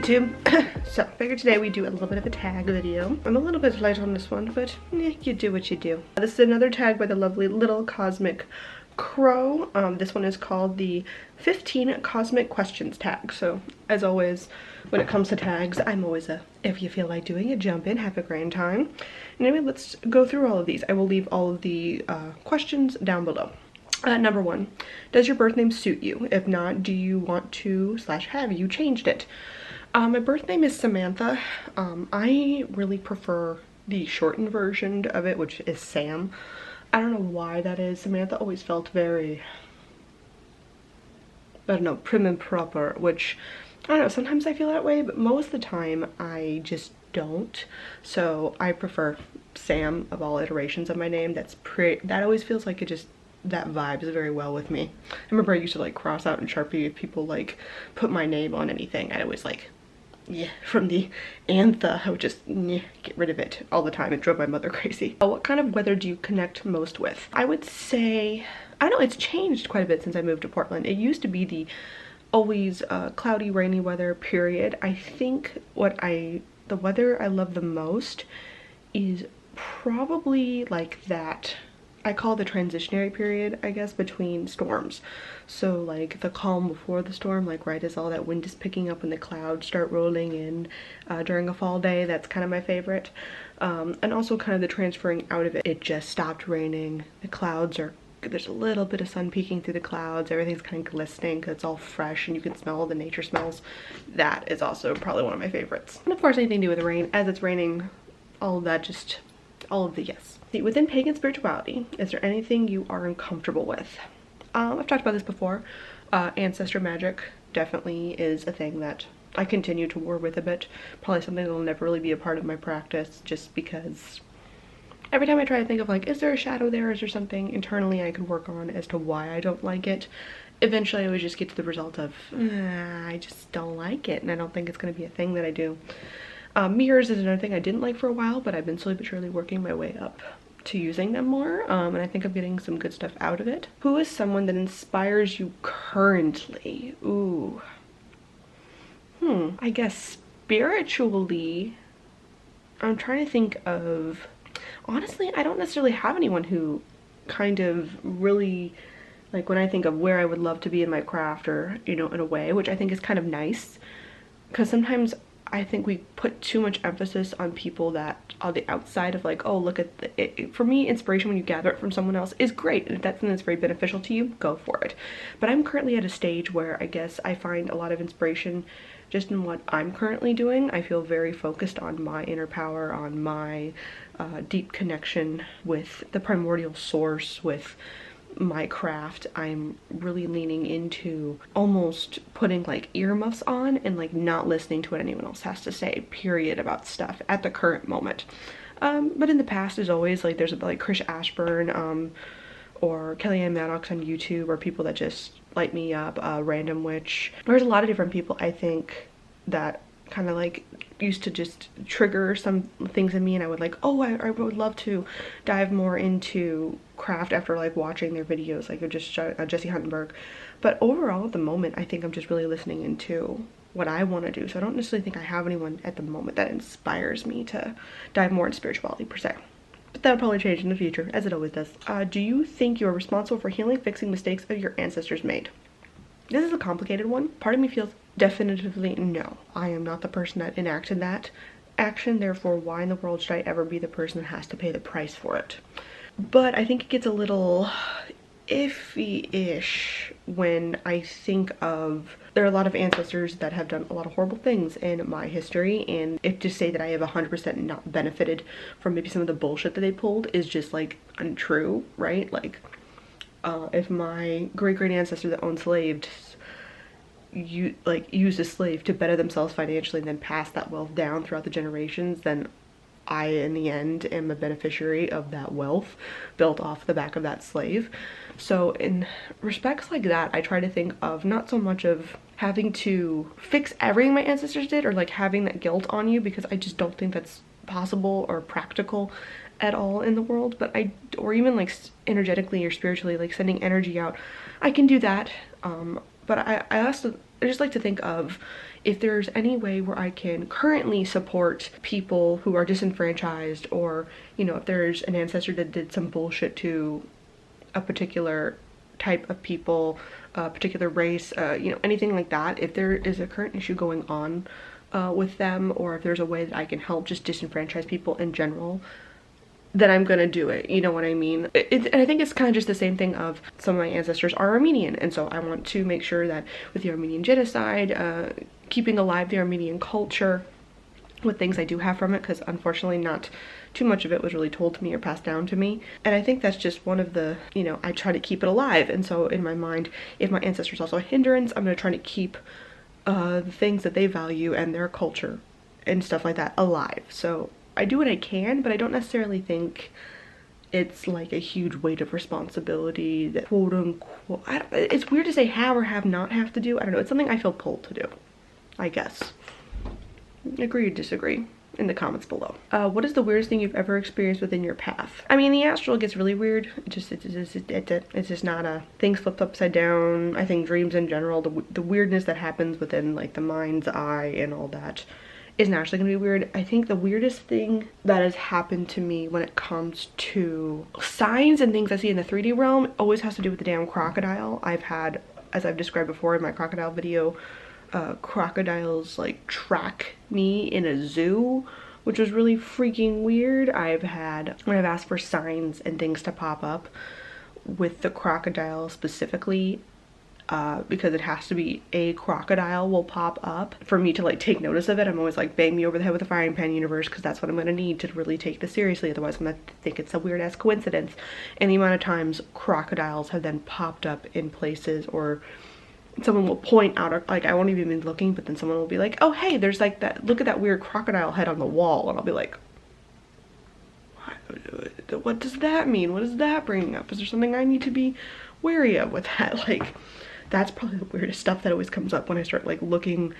YouTube. So figured today we do a little bit of a tag video. I'm a little bit light on this one, but you do what you do. This is another tag by the lovely Little Cosmic Crow. This one is called the 15 Cosmic Questions tag. So as always, when it comes to tags, I'm always if you feel like doing it, jump in, have a grand time. Anyway, let's go through all of these. I will leave all of the questions down below. Number 1, does your birth name suit you? If not, do you want to / have you changed it? My birth name is Samantha. I really prefer the shortened version of it, which is Sam. I don't know why that is. Samantha always felt very, I don't know, prim and proper, which, I don't know, sometimes I feel that way, but most of the time I just don't. So I prefer Sam of all iterations of my name. That always feels like it just, that vibes very well with me. I remember I used to like cross out in Sharpie if people like put my name on anything. I'd always like, yeah, from the antha, I would just get rid of it all the time. It drove my mother crazy. What kind of weather do you connect most with? I would say, I don't know, it's changed quite a bit since I moved to Portland. It used to be the always cloudy, rainy weather, period. I think the weather I love the most is probably like that, I call the transitionary period, I guess, between storms. So like the calm before the storm, like right as all that wind is picking up and the clouds start rolling in during a fall day. That's kind of my favorite. And also kind of the transferring out of it. It just stopped raining. The clouds are, there's a little bit of sun peeking through the clouds. Everything's kind of glistening because it's all fresh and you can smell all the nature smells. That is also probably one of my favorites. And of course anything to do with the rain. As it's raining, all of that, just all of the yes. Within pagan spirituality, is there anything you are uncomfortable with? I've talked about this before. Ancestor magic definitely is a thing that I continue to war with a bit. Probably something that will never really be a part of my practice, just because every time I try to think of like, is there a shadow there? Is there something internally I could work on as to why I don't like it? Eventually I always just get to the result of, I just don't like it, and I don't think it's going to be a thing that I do. Mirrors is another thing I didn't like for a while, but I've been slowly but surely working my way up to using them more, and I think I'm getting some good stuff out of it. Who is someone that inspires you currently? Ooh. I guess spiritually, I'm trying to think of, honestly, I don't necessarily have anyone who kind of really, like when I think of where I would love to be in my craft, or, you know, in a way, which I think is kind of nice, because sometimes I think we put too much emphasis on people that are the outside of like, oh, look at it. For me, inspiration when you gather it from someone else is great, and if that's something that's very beneficial to you, go for it. But I'm currently at a stage where I guess I find a lot of inspiration just in what I'm currently doing. I feel very focused on my inner power, on my deep connection with the primordial source, with my craft. I'm really leaning into almost putting like earmuffs on and like not listening to what anyone else has to say, period, about stuff at the current moment. But in the past, as always, like there's like Chris Ashburn or Kellyanne Maddox on YouTube, or people that just light me up, Random Witch. There's a lot of different people I think that kind of like used to just trigger some things in me, and I would like, oh, I would love to dive more into craft after like watching their videos, like just Jesse Huntenberg. But overall at the moment, I think I'm just really listening into what I want to do. So I don't necessarily think I have anyone at the moment that inspires me to dive more into spirituality per se. But that'll probably change in the future, as it always does. Do you think you are responsible for healing, fixing mistakes of your ancestors made? This is a complicated one. Part of me feels definitively no. I am not the person that enacted that action, therefore why in the world should I ever be the person that has to pay the price for it? But I think it gets a little iffy-ish when I think of, there are a lot of ancestors that have done a lot of horrible things in my history, and if to say that I have 100% not benefited from maybe some of the bullshit that they pulled is just like untrue, right? Like if my great-great ancestor that owned slaves used a slave to better themselves financially and then pass that wealth down throughout the generations, then I in the end am a beneficiary of that wealth built off the back of that slave. So in respects like that, I try to think of not so much of having to fix everything my ancestors did, or like having that guilt on you, because I just don't think that's possible or practical at all in the world. But or even like energetically or spiritually, like sending energy out, I can do that. But I just like to think of, if there's any way where I can currently support people who are disenfranchised, or, you know, if there's an ancestor that did some bullshit to a particular type of people, a particular race, you know, anything like that, if there is a current issue going on with them, or if there's a way that I can help just disenfranchise people in general, then I'm gonna do it, you know what I mean? And I think it's kind of just the same thing of some of my ancestors are Armenian, and so I want to make sure that with the Armenian genocide, keeping alive the Armenian culture, what things I do have from it, because unfortunately not too much of it was really told to me or passed down to me. And I think that's just one of the, you know, I try to keep it alive. And so in my mind, if my ancestors also a hindrance, I'm gonna try to keep the things that they value and their culture and stuff like that alive. So I do what I can, but I don't necessarily think it's like a huge weight of responsibility that quote unquote, it's weird to say have or have not have to do. I don't know, it's something I feel pulled to do, I guess. Agree or disagree in the comments below. What is the weirdest thing you've ever experienced within your path? I mean, the astral gets really weird. It's just not a things flipped upside down. I think dreams in general, the weirdness that happens within like the mind's eye and all that is naturally gonna be weird. I think the weirdest thing that has happened to me when it comes to signs and things I see in the 3D realm always has to do with the damn crocodile. I've had, as I've described before in my crocodile video, crocodiles like track me in a zoo, which was really freaking weird. I've had, when I've asked for signs and things to pop up with the crocodile specifically, because it has to be a crocodile will pop up for me to like take notice of it. I'm always like, bang me over the head with a frying pan, universe, because that's what I'm gonna need to really take this seriously. Otherwise I'm gonna think it's a weird ass coincidence. And the amount of times crocodiles have then popped up in places, or someone will point out, like I won't even be looking, but then someone will be like, oh hey, there's like that, look at that weird crocodile head on the wall, and I'll be like, what does that mean? What is that bringing up? Is there something I need to be wary of with that? Like, that's probably the weirdest stuff that always comes up when I start like looking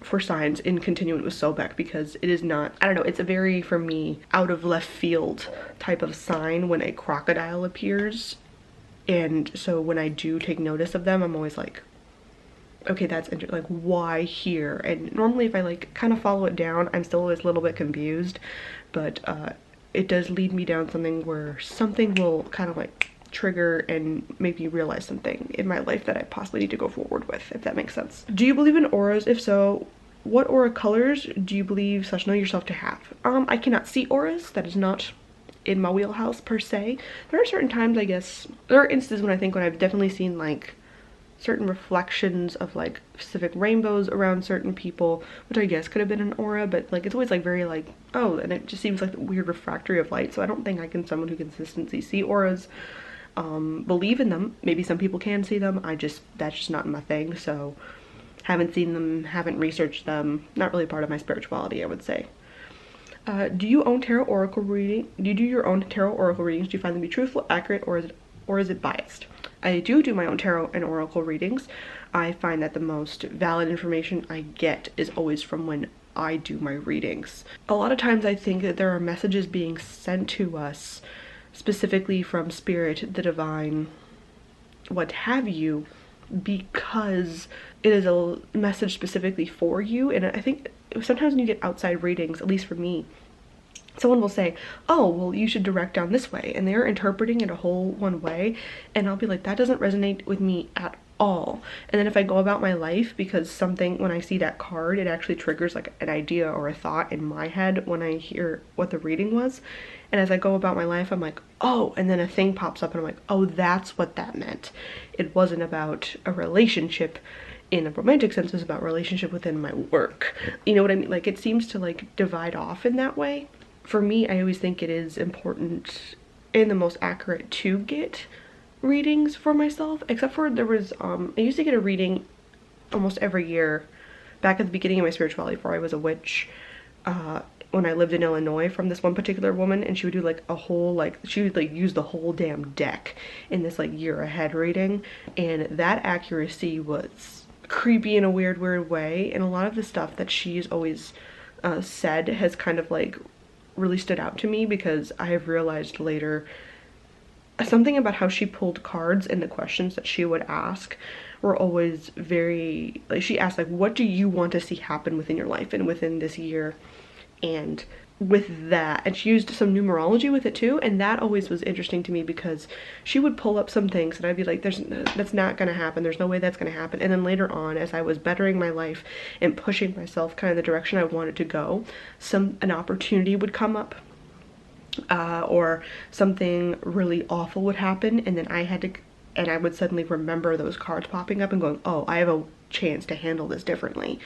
for signs in continuing with Sobek, because it is not, I don't know, it's a very, for me, out of left field type of sign when a crocodile appears. And so when I do take notice of them, I'm always like, okay, that's like, why here? And normally if I like kind of follow it down, I'm still always a little bit confused, but it does lead me down something where something will kind of like trigger and make me realize something in my life that I possibly need to go forward with, if that makes sense. Do you believe in auras? If so, what aura colors do you believe / know yourself to have? I cannot see auras. That is not in my wheelhouse per se. There are certain times, I guess, there are instances when I think when I've definitely seen like certain reflections of like specific rainbows around certain people, which I guess could have been an aura, but like it's always like very like, oh, and it just seems like the weird refractory of light. So I don't think I can, someone who can consistently see auras, believe in them. Maybe some people can see them, that's just not my thing. So haven't seen them, haven't researched them, not really part of my spirituality, I would say. Do you own tarot oracle reading? Do you do your own tarot oracle readings? Do you find them to be truthful, accurate, or is it biased? I do my own tarot and oracle readings. I find that the most valid information I get is always from when I do my readings. A lot of times I think that there are messages being sent to us specifically from spirit, the divine, what have you, because it is a message specifically for you. And I think sometimes when you get outside readings, at least for me, someone will say, oh, well, you should direct down this way, and they're interpreting it a whole one way, and I'll be like, that doesn't resonate with me at all. And then if I go about my life, because something, when I see that card, it actually triggers like an idea or a thought in my head when I hear what the reading was, and as I go about my life, I'm like, oh, and then a thing pops up and I'm like, oh, that's what that meant. It wasn't about a relationship in a romantic sense, it was about relationship within my work. You know what I mean? Like, it seems to like divide off in that way. For me, I always think it is important and the most accurate to get readings for myself, except for there was, I used to get a reading almost every year back at the beginning of my spirituality before I was a witch, when I lived in Illinois, from this one particular woman, and she would do like a whole, like, she would like use the whole damn deck in this like year ahead reading, and that accuracy was creepy in a weird way, and a lot of the stuff that she's always said has kind of like really stood out to me, because I have realized later something about how she pulled cards and the questions that she would ask were always very, like, she asked, like, what do you want to see happen within your life and within this year? And with that, and she used some numerology with it too, and that always was interesting to me because she would pull up some things and I'd be like, that's not gonna happen, there's no way that's gonna happen. And then later on, as I was bettering my life and pushing myself kind of the direction I wanted to go, an opportunity would come up, or something really awful would happen, and then I would suddenly remember those cards popping up and going, oh, I have a chance to handle this differently.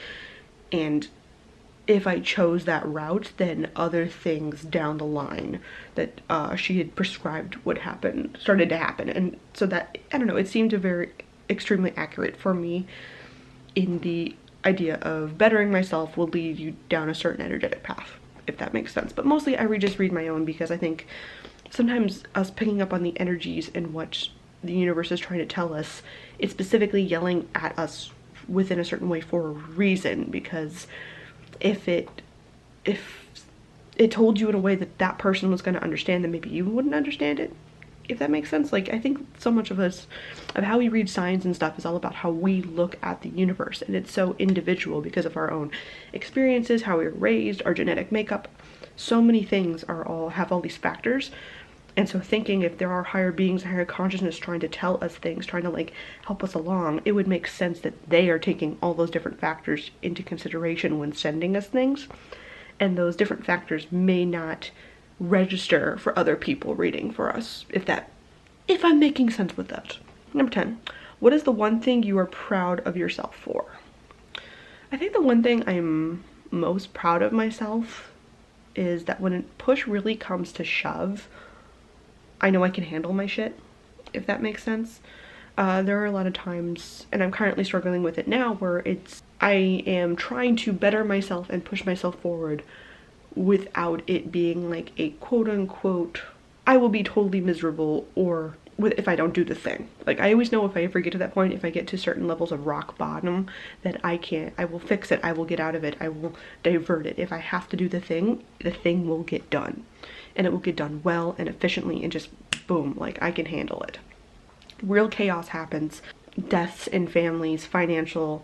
And if I chose that route, then other things down the line that she had prescribed would happen, started to happen. And so that, I don't know, it seemed very extremely accurate for me in the idea of bettering myself will lead you down a certain energetic path, if that makes sense. But mostly I just read my own because I think sometimes us picking up on the energies and what the universe is trying to tell us, it's specifically yelling at us within a certain way for a reason, because if it told you in a way that that person was going to understand, then maybe you wouldn't understand it, if that makes sense. Like, I think so much of how we read signs and stuff is all about how we look at the universe, and it's so individual because of our own experiences, how we were raised, our genetic makeup. So many things have all these factors. And so thinking if there are higher beings, higher consciousness trying to tell us things, trying to like help us along, it would make sense that they are taking all those different factors into consideration when sending us things. And those different factors may not register for other people reading for us, if I'm making sense with that. Number 10, what is the one thing you are proud of yourself for? I think the one thing I'm most proud of myself is that when push really comes to shove, I know I can handle my shit, if that makes sense. There are a lot of times, and I'm currently struggling with it now, where I am trying to better myself and push myself forward without it being like a quote unquote, I will be totally miserable, or if I don't do the thing. Like, I always know if I ever get to that point, if I get to certain levels of rock bottom, that I will fix it, I will get out of it, I will divert it. If I have to do the thing will get done. And it will get done well and efficiently and just boom, like I can handle it. Real chaos happens, deaths in families, financial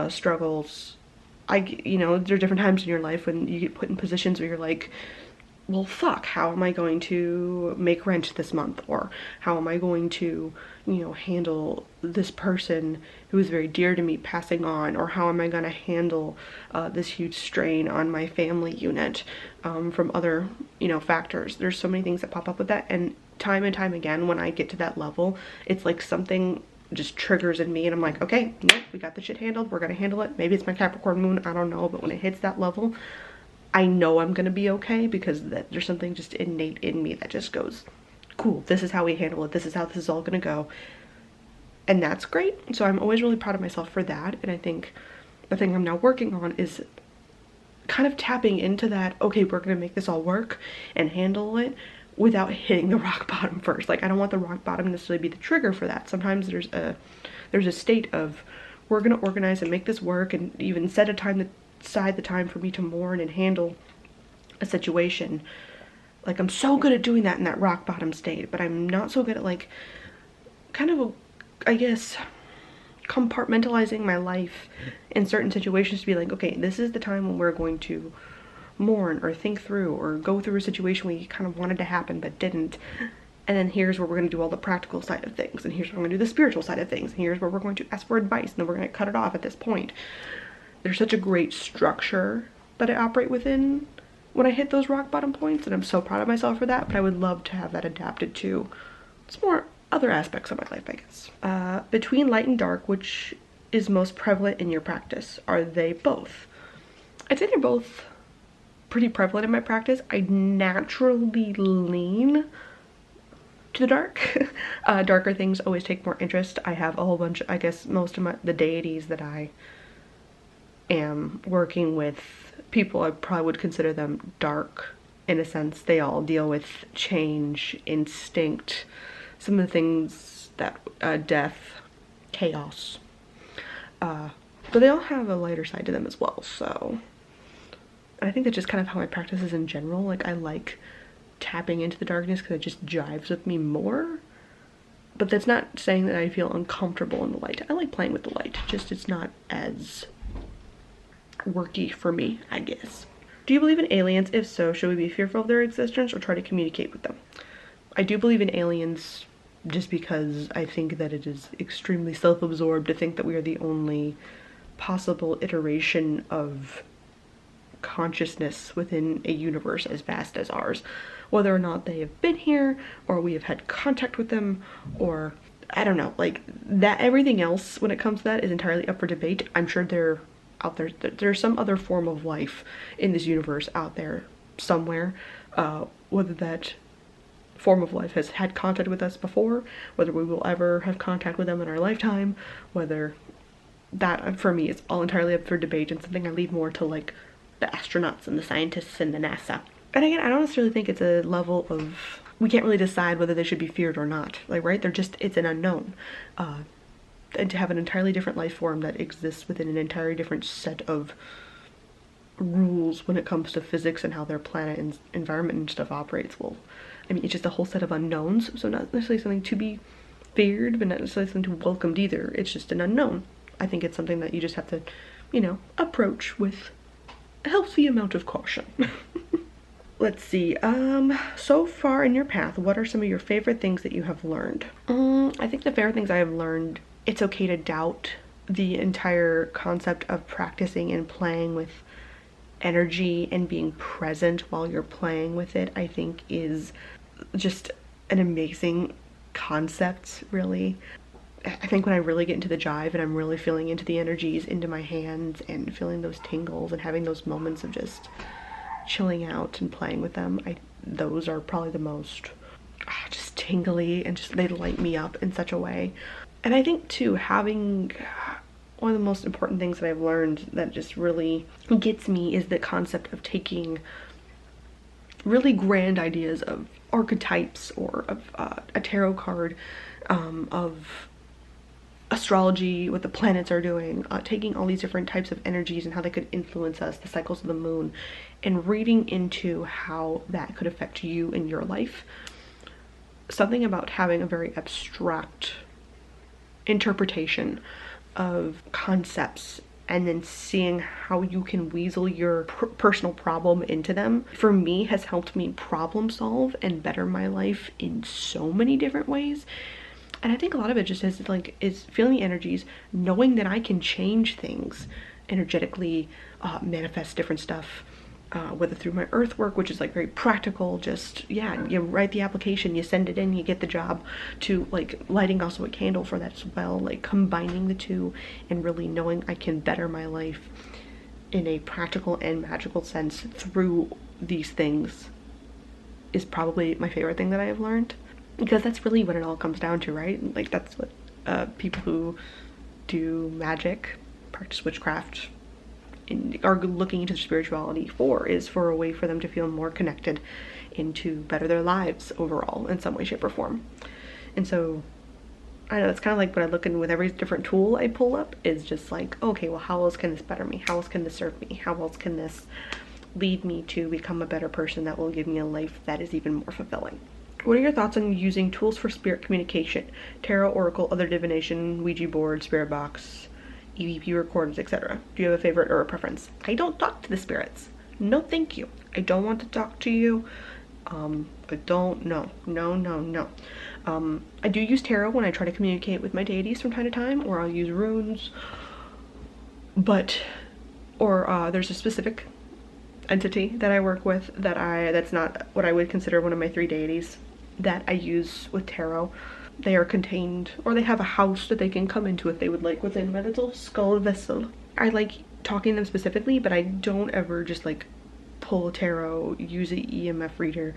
struggles. There are different times in your life when you get put in positions where you're like, well, fuck, how am I going to make rent this month? Or how am I going to, handle this person who is very dear to me passing on? Or how am I going to handle this huge strain on my family unit from other, factors? There's so many things that pop up with that. And time again, when I get to that level, it's like something just triggers in me and I'm like, okay, nope, we got the shit handled. We're going to handle it. Maybe it's my Capricorn moon. I don't know. But when it hits that level, I know I'm gonna be okay, because there's something just innate in me that just goes, cool, this is how we handle it, this is how this is all gonna go. And that's great. So I'm always really proud of myself for that. And I think the thing I'm now working on is kind of tapping into that, okay, we're gonna make this all work and handle it without hitting the rock bottom first. Like, I don't want the rock bottom to necessarily be the trigger for that. Sometimes there's a state of, we're gonna organize and make this work, and even set aside the time for me to mourn and handle a situation. Like, I'm so good at doing that in that rock bottom state, but I'm not so good at, like, kind of I guess compartmentalizing my life in certain situations to be like, okay, this is the time when we're going to mourn or think through or go through a situation we kind of wanted to happen but didn't. And then here's where we're going to do all the practical side of things, and here's where we're going to do the spiritual side of things, and here's where we're going to ask for advice, and then we're going to cut it off at this point. There's such a great structure that I operate within when I hit those rock bottom points, and I'm so proud of myself for that. But I would love to have that adapted to some more other aspects of my life, I guess. Between light and dark, which is most prevalent in your practice? Are they both? I'd say they're both pretty prevalent in my practice. I naturally lean to the dark. Darker things always take more interest. I have a whole bunch, I guess most of the deities that I am working with, people I probably would consider them dark in a sense. They all deal with change, instinct, some of the things that death, chaos, but they all have a lighter side to them as well. So I think that's just kind of how my practice is in general. Like, I like tapping into the darkness because it just jives with me more. But that's not saying that I feel uncomfortable in the light. I like playing with the light, just it's not as worky for me, I guess. Do you believe in aliens? If so, should we be fearful of their existence or try to communicate with them? I do believe in aliens just because I think that it is extremely self-absorbed to think that we are the only possible iteration of consciousness within a universe as vast as ours. Whether or not they have been here, or we have had contact with them, or I don't know, like that, everything else when it comes to that is entirely up for debate. I'm sure they're out there, there's some other form of life in this universe out there somewhere, whether that form of life has had contact with us before, whether we will ever have contact with them in our lifetime, whether that for me is all entirely up for debate and something I leave more to like the astronauts and the scientists and the NASA. And again, I don't necessarily think it's a level of, we can't really decide whether they should be feared or not, like, right? They're just, it's an unknown. And to have an entirely different life form that exists within an entirely different set of rules when it comes to physics and how their planet and environment and stuff operates, well, I mean, it's just a whole set of unknowns, so not necessarily something to be feared, but not necessarily something to welcomed either. It's just an unknown. I think it's something that you just have to, you know, approach with a healthy amount of caution. Let's see, so far in your path, what are some of your favorite things that you have learned? I think the favorite things I have learned, it's okay to doubt the entire concept of practicing and playing with energy and being present while you're playing with it, I think is just an amazing concept, really. I think when I really get into the jive and I'm really feeling into the energies into my hands and feeling those tingles and having those moments of just chilling out and playing with them, those are probably the most just tingly, and just they light me up in such a way. And I think too, having one of the most important things that I've learned that just really gets me is the concept of taking really grand ideas of archetypes or of a tarot card, of astrology, what the planets are doing, taking all these different types of energies and how they could influence us, the cycles of the moon, and reading into how that could affect you in your life. Something about having a very abstract interpretation of concepts and then seeing how you can weasel your personal problem into them, for me, has helped me problem solve and better my life in so many different ways. And I think a lot of it just is feeling the energies, knowing that I can change things energetically, manifest different stuff, whether through my earth work, which is like very practical, just, yeah, you write the application, you send it in, you get the job, to like lighting also a candle for that as well, like combining the two and really knowing I can better my life in a practical and magical sense through these things is probably my favorite thing that I have learned. Because that's really what it all comes down to, right? Like that's what people who do magic, practice witchcraft, and are looking into spirituality for, is for a way for them to feel more connected and to better their lives overall in some way, shape, or form. And so I know that's kind of like what I look in with every different tool I pull up, is just like, okay, well, how else can this better me? How else can this serve me? How else can this lead me to become a better person that will give me a life that is even more fulfilling? What are your thoughts on using tools for spirit communication? Tarot, oracle, other divination, Ouija board, spirit box, EVP recorders, etc. Do you have a favorite or a preference? I don't talk to the spirits. No, thank you. I don't want to talk to you. I don't know. No. I do use tarot when I try to communicate with my deities from time to time, or I'll use runes. There's a specific entity that I work with that's not what I would consider one of my 3 deities that I use with tarot. They are contained, or they have a house that they can come into if they would like, within my little skull vessel. I like talking to them specifically, but I don't ever just like pull a tarot, use an EMF reader,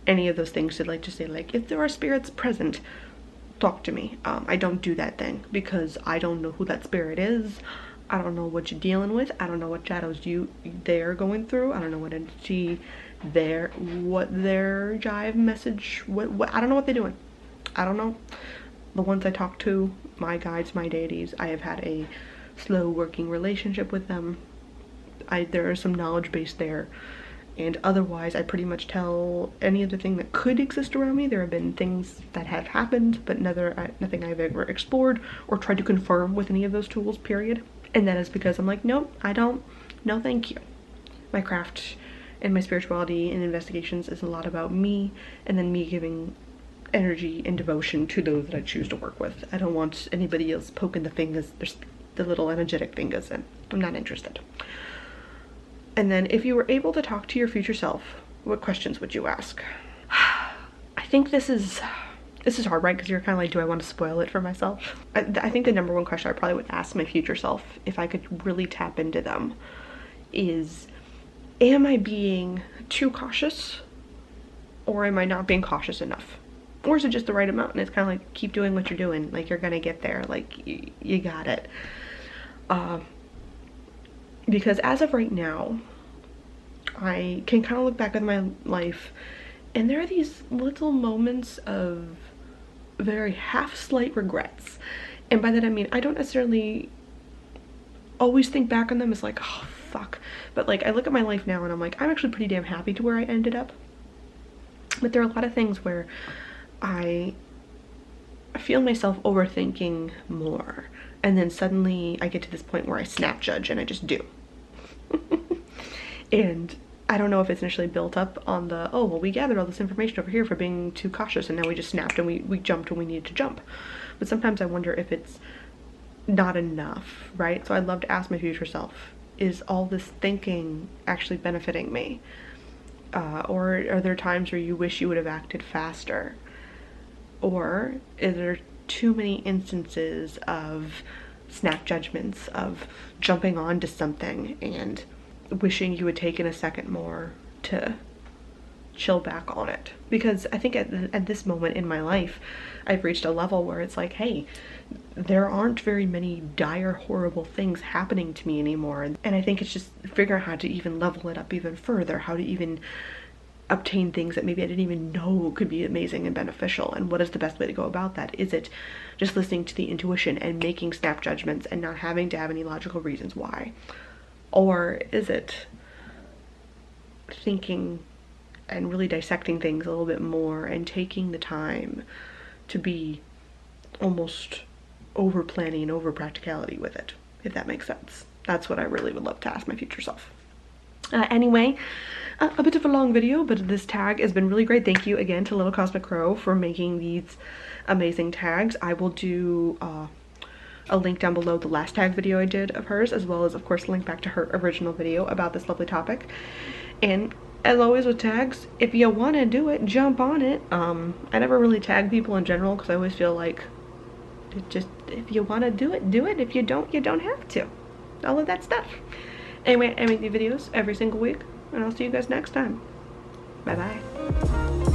any of those things to like just say like, if there are spirits present, talk to me. I don't do that thing because I don't know who that spirit is. I don't know what you're dealing with. I don't know what shadows they're going through. I don't know what entity what their jive message, what I don't know what they're doing. I don't know. The ones I talk to, my guides, my deities, I have had a slow working relationship with them. There is some knowledge base there, And otherwise, I pretty much tell any other thing that could exist around me. There have been things that have happened, but nothing I've ever explored or tried to confirm with any of those tools, period. And that is because I'm like, nope, I don't, no thank you. My craft and my spirituality and investigations is a lot about me, and then me giving energy and devotion to those that I choose to work with. I don't want anybody else poking the fingers, the little energetic fingers in. I'm not interested. And then if you were able to talk to your future self, what questions would you ask? I think this is hard, right? Because you're kind of like, do I want to spoil it for myself? I think the number one question I probably would ask my future self, if I could really tap into them, is, am I being too cautious? Or am I not being cautious enough? Or is it just the right amount? And it's kind of like, keep doing what you're doing. Like, you're gonna get there. Like, you got it. Because as of right now, I can kind of look back at my life, and there are these little moments of very half-slight regrets. And by that I mean, I don't necessarily always think back on them as like, oh, fuck. But like, I look at my life now and I'm like, I'm actually pretty damn happy to where I ended up. But there are a lot of things where I feel myself overthinking more. And then suddenly I get to this point where I snap judge and I just do. And I don't know if it's initially built up on the, oh, well, we gathered all this information over here for being too cautious, and now we just snapped and we jumped when we needed to jump. But sometimes I wonder if it's not enough, right? So I'd love to ask my future self, is all this thinking actually benefiting me? Or are there times where you wish you would have acted faster? Or is there too many instances of snap judgments, of jumping onto something and wishing you had taken a second more to chill back on it? Because I think at this moment in my life, I've reached a level where it's like, hey, there aren't very many dire, horrible things happening to me anymore. And I think it's just figuring out how to even level it up even further, how to even obtain things that maybe I didn't even know could be amazing and beneficial. And what is the best way to go about that? Is it just listening to the intuition and making snap judgments and not having to have any logical reasons why? Or is it thinking and really dissecting things a little bit more and taking the time to be almost over planning and over practicality with it, if that makes sense? That's what I really would love to ask my future self. Anyway, a bit of a long video, but this tag has been really great. Thank you again to Little Cosmic Crow for making these amazing tags. I will do a link down below the last tag video I did of hers, as well as, of course, a link back to her original video about this lovely topic. And as always with tags, if you want to do it, jump on it. I never really tag people in general because I always feel like, just if you want to do it, do it. If you don't, you don't have to. All of that stuff. Anyway, I make these videos every single week, and I'll see you guys next time. Bye bye.